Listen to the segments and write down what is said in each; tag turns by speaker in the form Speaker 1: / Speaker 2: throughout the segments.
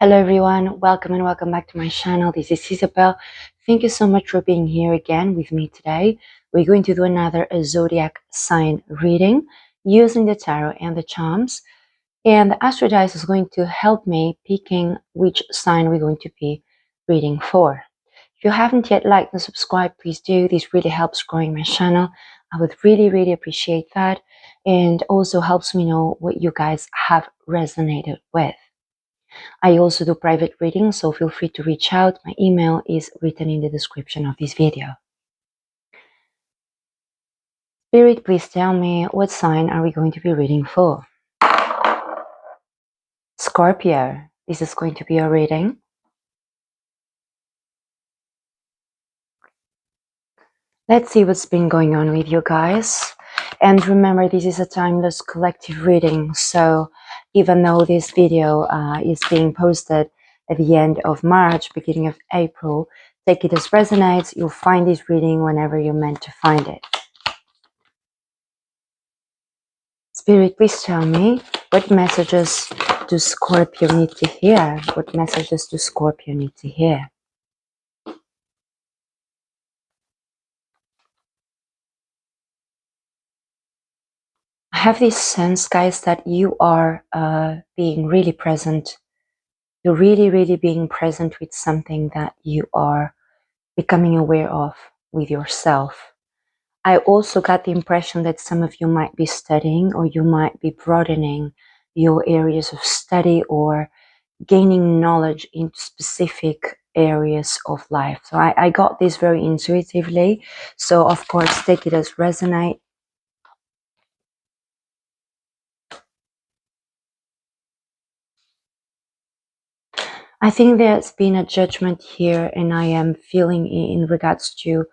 Speaker 1: Hello everyone, welcome and welcome back to my channel. This is Isabel. Thank you so much for being here again with me today. We're going to do another zodiac sign reading using the tarot and the charms. And the Astro Dice is going to help me picking which sign we're going to be reading for. If you haven't yet liked and subscribed, please do. This really helps growing my channel. I would really appreciate that. And also helps me know what you guys have resonated with. I also do private readings, so feel free to reach out. My email is written in the description of this video. Spirit, please tell me, what sign are we going to be reading for? Scorpio, this is going to be a reading. Let's see what's been going on with you guys. And remember, this is a timeless collective reading, so even though this video is being posted at the end of March, beginning of April, take it as resonates. You'll find this reading whenever you're meant to find it. Spirit, please tell me, what messages do Scorpio need to hear? What messages do Scorpio need to hear? I have this sense, guys, that you are being really present. You're really being present with something that you are becoming aware of with yourself. I also got the impression that some of you might be studying, or you might be broadening your areas of study or gaining knowledge in specific areas of life. So I got this very intuitively. So of course, take it as resonate. I think there's been a judgment here, and I am feeling in regards to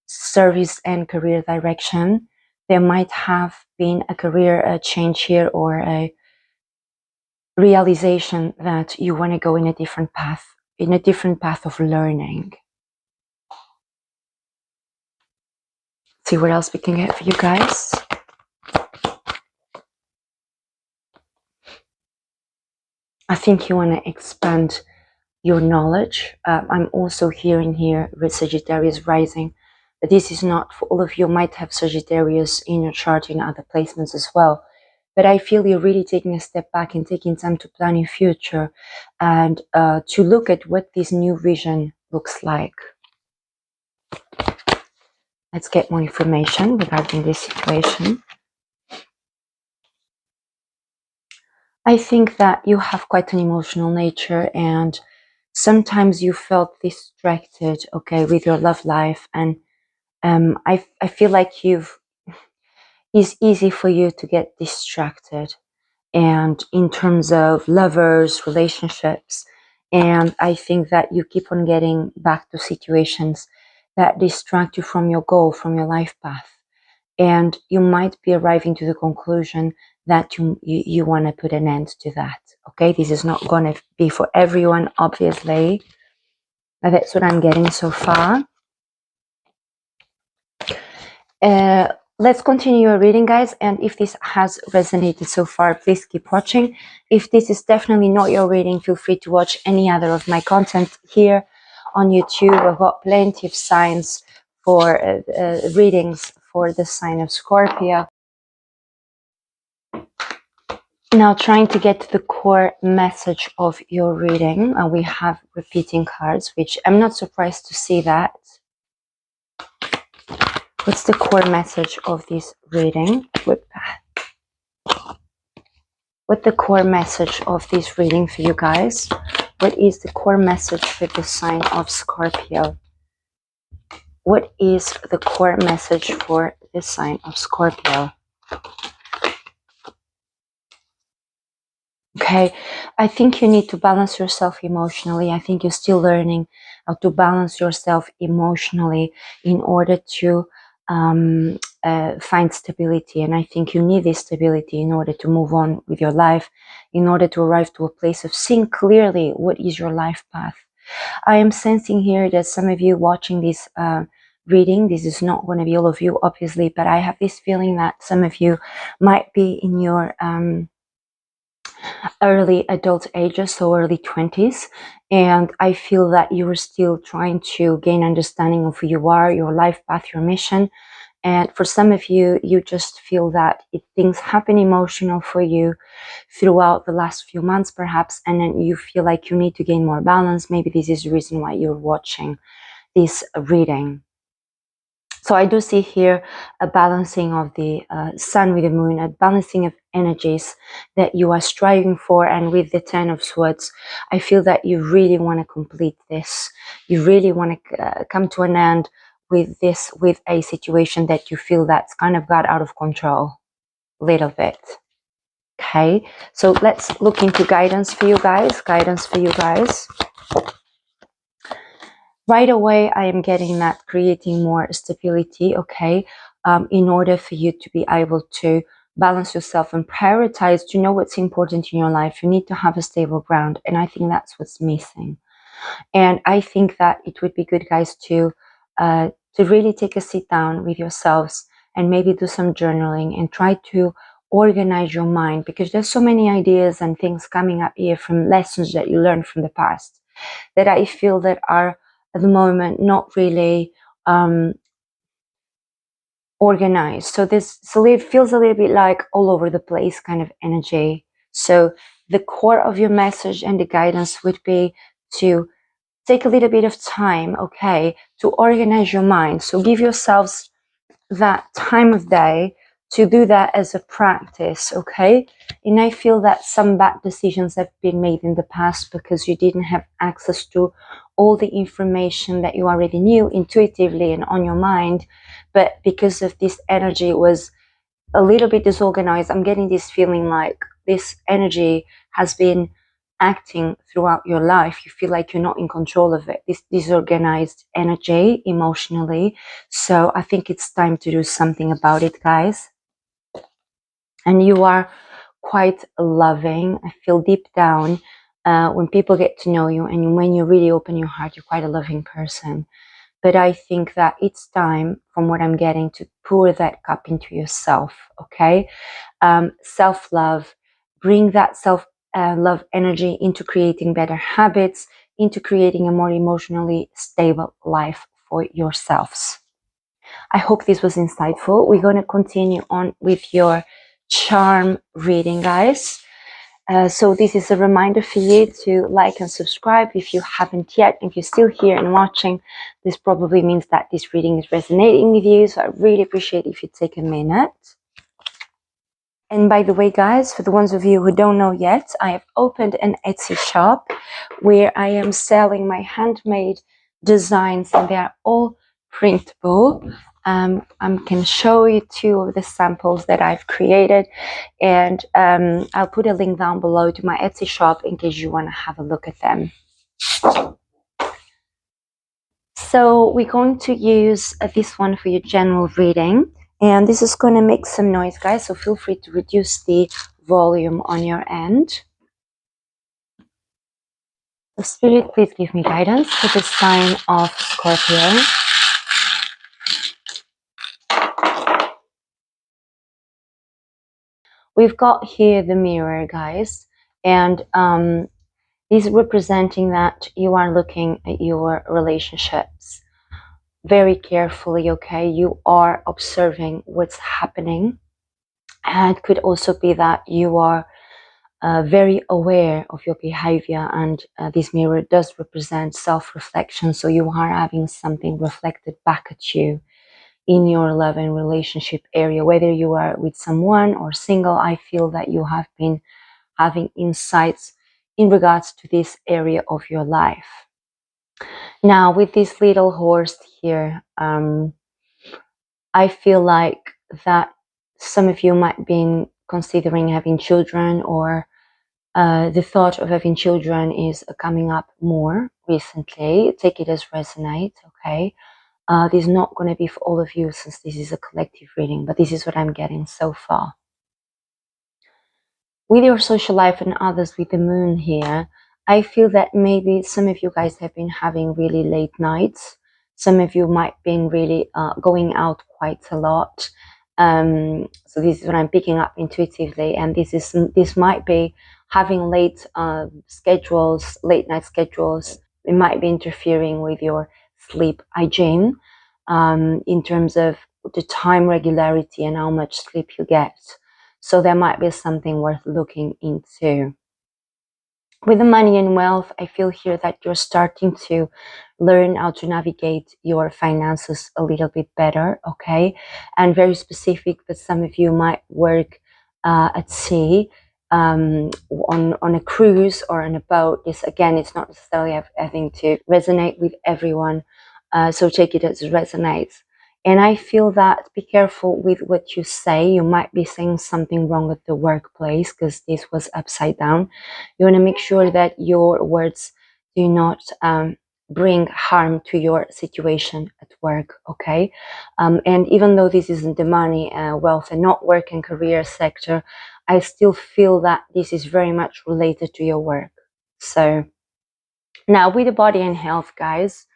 Speaker 1: service and career direction. There might have been a career change here, or a realization that you want to go in a different path of learning. See what else we can get for you guys. I think you want to expand your knowledge. I'm also hearing here with Sagittarius rising, but this is not for all of you. Might have Sagittarius in your chart in other placements as well. But I feel you're really taking a step back and taking time to plan your future and to look at what this new vision looks like. Let's get more information regarding this situation. I think that you have quite an emotional nature, and sometimes you felt distracted, okay, with your love life. And I feel like it's easy for you to get distracted, and in terms of lovers, relationships. And I think that you keep on getting back to situations that distract you from your goal, from your life path. And you might be arriving to the conclusion that you want to put an end to that. Okay, this is not going to be for everyone, obviously. That's what I'm getting so far. Let's continue your reading, guys. And if this has resonated so far, please keep watching. If this is definitely not your reading, feel free to watch any other of my content here on YouTube. I've got plenty of signs for readings for the sign of Scorpio. Now, trying to get to the core message of your reading, we have repeating cards, which I'm not surprised to see that. What's the core message of this reading? What the core message of this reading for you guys? What is the core message for the sign of Scorpio? What is the core message for the sign of Scorpio? Okay, I think you need to balance yourself emotionally. I think you're still learning how to balance yourself emotionally in order to find stability. And I think you need this stability in order to move on with your life, in order to arrive to a place of seeing clearly what is your life path. I am sensing here that some of you watching this reading, this is not going to be all of you, obviously, but I have this feeling that some of you might be in your early adult ages, so early 20s. And I feel that you are still trying to gain understanding of who you are, your life path, your mission. And for some of you, you just feel that things have been emotional for you throughout the last few months, perhaps, and then you feel like you need to gain more balance. Maybe this is the reason why you're watching this reading. So I do see here a balancing of the sun with the moon, a balancing of energies that you are striving for. And with the Ten of Swords, I feel that you really want to complete this. You really want to come to an end with this, with a situation that you feel that's kind of got out of control a little bit. Okay, so let's look into guidance for you guys. Guidance for you guys. Right away, I am getting that creating more stability, okay, in order for you to be able to balance yourself and prioritize to know what's important in your life. You need to have a stable ground, and I think that's what's missing. And I think that it would be good, guys, to really take a sit down with yourselves and maybe do some journaling and try to organize your mind, because there's so many ideas and things coming up here from lessons that you learned from the past that I feel that are at the moment not really organized. So it feels a little bit like all over the place kind of energy. So the core of your message and the guidance would be to take a little bit of time, okay, to organize your mind. So give yourselves that time of day to do that as a practice, okay? And I feel that some bad decisions have been made in the past because you didn't have access to all the information that you already knew intuitively and on your mind. But because of this energy was a little bit disorganized, I'm getting this feeling like this energy has been acting throughout your life. You feel like you're not in control of it, this disorganized energy emotionally. So I think it's time to do something about it, guys. And you are quite loving. I feel deep down when people get to know you and when you really open your heart, you're quite a loving person. But I think that it's time, from what I'm getting, to pour that cup into yourself, okay? Self-love, bring that self-love energy into creating better habits, into creating a more emotionally stable life for yourselves. I hope this was insightful. We're going to continue on with your charm reading, guys. So this is a reminder for you to like and subscribe if you haven't yet. If you're still here and watching, this probably means that this reading is resonating with you. So I really appreciate if you take a minute. And by the way, guys, for the ones of you who don't know yet, I have opened an Etsy shop where I am selling my handmade designs, and they are all printable. I can show you two of the samples that I've created, and I'll put a link down below to my Etsy shop in case you want to have a look at them. So we're going to use this one for your general reading, and this is going to make some noise, guys, so feel free to reduce the volume on your end. So Spirit, please give me guidance for the sign of Scorpio. We've got here the mirror, guys, and this is representing that you are looking at your relationships very carefully, okay? You are observing what's happening, and it could also be that you are very aware of your behavior, and this mirror does represent self-reflection, so you are having something reflected back at you in your love and relationship area, whether you are with someone or single. I feel that you have been having insights in regards to this area of your life. Now, with this little horse here, I feel like that some of you might be considering having children, or the thought of having children is coming up more recently. Take it as resonate, okay? This is not going to be for all of you, since this is a collective reading, but this is what I'm getting so far. With your social life and others with the moon here, I feel that maybe some of you guys have been having really late nights. Some of you might be really going out quite a lot. So this is what I'm picking up intuitively, and this might be having late night schedules, it might be interfering with your sleep hygiene, in terms of the time regularity and how much sleep you get. So there might be something worth looking into. With the money and wealth, I feel here that you're starting to learn how to navigate your finances a little bit better, okay? And very specific, but some of you might work at sea, on a cruise or on a boat. This, again, it's not necessarily having to resonate with everyone, so take it as it resonates. And I feel that be careful with what you say. You might be saying something wrong at the workplace because this was upside down. You want to make sure that your words do not bring harm to your situation at work, okay? And even though this isn't the money, wealth, and not work and career sector, I still feel that this is very much related to your work. So now with the body and health, guys,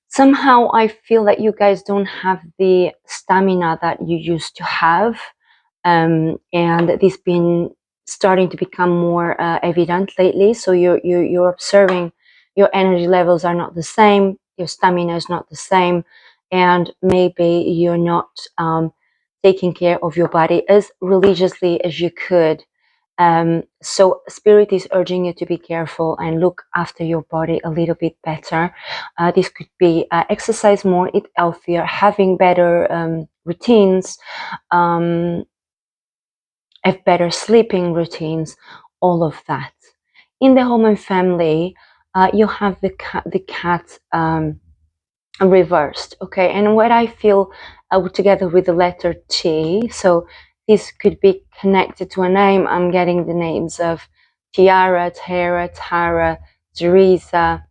Speaker 1: somehow I feel that you guys don't have the stamina that you used to have, and this been starting to become more evident lately. So you're observing your energy levels are not the same, your stamina is not the same, and maybe you're not taking care of your body as religiously as you could. So spirit is urging you to be careful and look after your body a little bit better. This could be exercise more, eat healthier, having better routines, have better sleeping routines, all of that. In the home and family, you have the cat reversed, okay? And what I feel together with the letter T, so this could be connected to a name. I'm getting the names of Tiara, Tara, Tara, Teresa,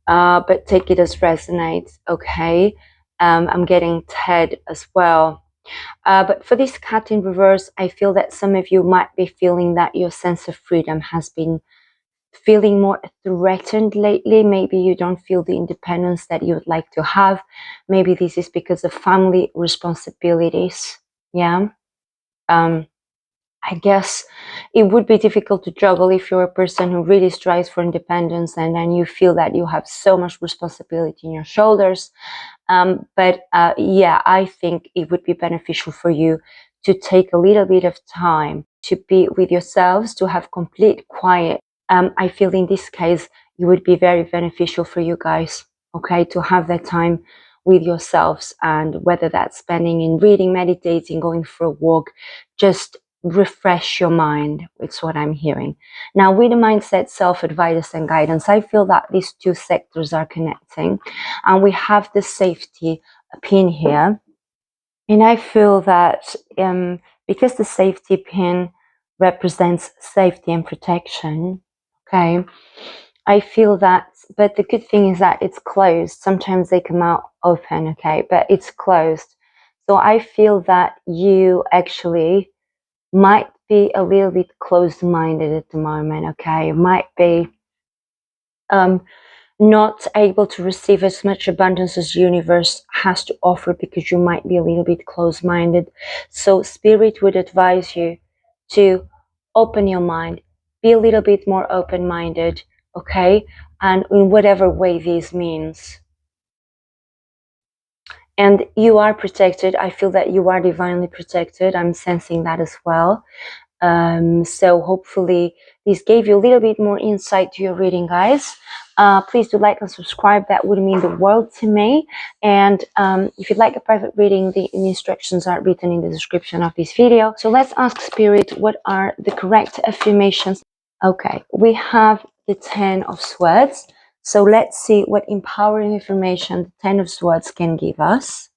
Speaker 1: but take it as resonates, okay? I'm getting Ted as well. But for this cat in reverse, I feel that some of you might be feeling that your sense of freedom has been feeling more threatened lately. Maybe you don't feel the independence that you would like to have. Maybe this is because of family responsibilities. Yeah. I guess it would be difficult to juggle if you're a person who really strives for independence and then you feel that you have so much responsibility in your shoulders. But yeah, I think it would be beneficial for you to take a little bit of time to be with yourselves, to have complete quiet. I feel in this case, it would be very beneficial for you guys, okay, to have that time with yourselves, and whether that's spending in reading, meditating, going for a walk, just refresh your mind. It's what I'm hearing. Now, with the mindset, self-advice and guidance, I feel that these two sectors are connecting, and we have the safety pin here. And I feel that because the safety pin represents safety and protection, okay, I feel that, but the good thing is that it's closed. Sometimes they come out open, okay, but it's closed. So I feel that you actually might be a little bit closed-minded at the moment, okay? Might be not able to receive as much abundance as the universe has to offer because you might be a little bit closed-minded. So spirit would advise you to open your mind, be a little bit more open-minded, okay? And in whatever way this means. And you are protected. I feel that you are divinely protected. I'm sensing that as well. So hopefully this gave you a little bit more insight to your reading, guys. Please do like and subscribe. That would mean the world to me. And if you'd like a private reading, the instructions are written in the description of this video. So let's ask Spirit, what are the correct affirmations? Okay, we have the 10 of Swords. So let's see what empowering information the 10 of Swords can give us.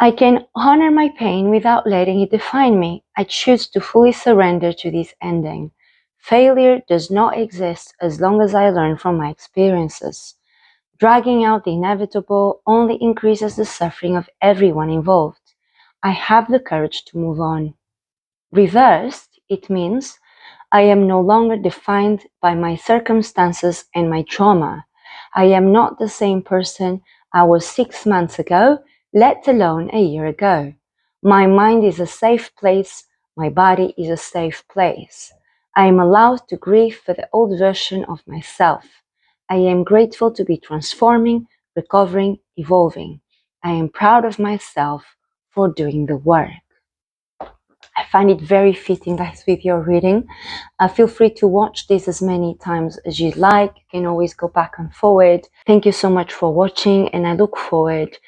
Speaker 1: I can honor my pain without letting it define me. I choose to fully surrender to this ending. Failure does not exist as long as I learn from my experiences. Dragging out the inevitable only increases the suffering of everyone involved. I have the courage to move on. Reversed, it means I am no longer defined by my circumstances and my trauma. I am not the same person I was 6 months ago, let alone a year ago. My mind is a safe place. My body is a safe place. I am allowed to grieve for the old version of myself. I am grateful to be transforming, recovering, evolving. I am proud of myself for doing the work. I find it very fitting, guys, with your reading. Feel free to watch this as many times as you'd like. You can always go back and forward. Thank you so much for watching, and I look forward